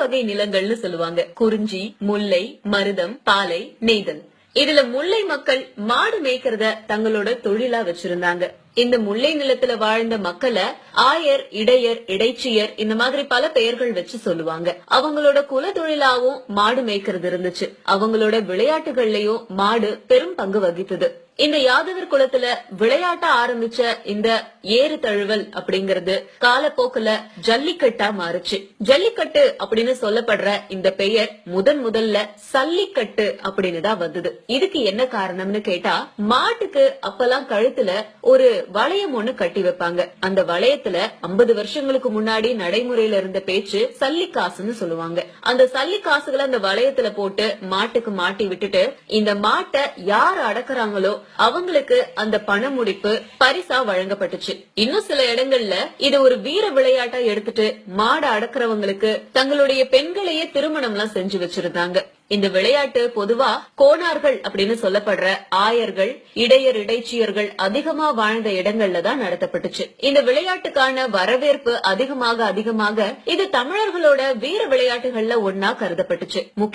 வகை நிலங்கள்னு சொல்லுவாங்க. குறிஞ்சி, முல்லை, மருதம், பாலை, நெய்தல். இதுல முல்லை மக்கள் மாடு மேய்க்கிறத தங்களோட தொழிலா வச்சிருந்தாங்க. இந்த முல்லை நிலத்துல வாழ்ந்த மக்களை ஆயர், இடையர், இடைச்சியர் இந்த மாதிரி பல பெயர்கள் வச்சு சொல்லுவாங்க. அவங்களோட குல தொழிலாவும் மாடு மேய்க்கிறது இருந்துச்சு. அவங்களோட விளையாட்டுகள்லயும் மாடு பெரும் பங்கு வகித்தது. இந்த யாதவர் குலத்துல விளையாட்ட ஆரம்பிச்ச இந்த ஏறு தழுவல் அப்படிங்கறது காலப்போக்குல ஜல்லிக்கட்டா மாறுச்சு. ஜல்லிக்கட்டு அப்படின்னு சொல்லப்படுற இந்த பெயர் முதல்ல சல்லிக்கட்டு அப்படின்னு தான் வந்தது. இதுக்கு என்ன காரணம்னு கேட்டா, மாட்டுக்கு அப்பெல்லாம் கழுத்துல ஒரு வளையம் ஒண்ணு கட்டி வைப்பாங்க. அந்த வளையத்துல 50 வருஷங்களுக்கு முன்னாடி நடைமுறையில இருந்த பேச்சு சல்லிக்காசுன்னு சொல்லுவாங்க. அந்த சல்லிக்காசுகளை அந்த வளையத்துல போட்டு மாட்டுக்கு மாட்டி விட்டுட்டு இந்த மாட்டை யார் அடக்குறாங்களோ அவங்களுக்கு அந்த பண முடிப்பு பரிசா வழங்கப்பட்டுச்சு. இன்னும் சில இடங்கள்ல இது ஒரு வீர விளையாட்டா எடுத்துட்டு மாடு அடக்குறவங்களுக்கு தங்களுடைய பெண்களையே திருமணம் எல்லாம் செஞ்சு வச்சிருந்தாங்க. இந்த விளையாட்டு பொதுவா கோணார்கள் அப்படின்னு சொல்லப்படுற ஆயர்கள், இடையர், இடைச்சியர்கள் அதிகமா வாழ்ந்த இடங்கள்ல தான் நடத்தப்பட்டுச்சு. இந்த விளையாட்டுக்கான வரவேற்பு அதிகமாக இது தமிழர்களோட வீர விளையாட்டுகள்ல ஒன்னா கருதப்பட்டுச்சு.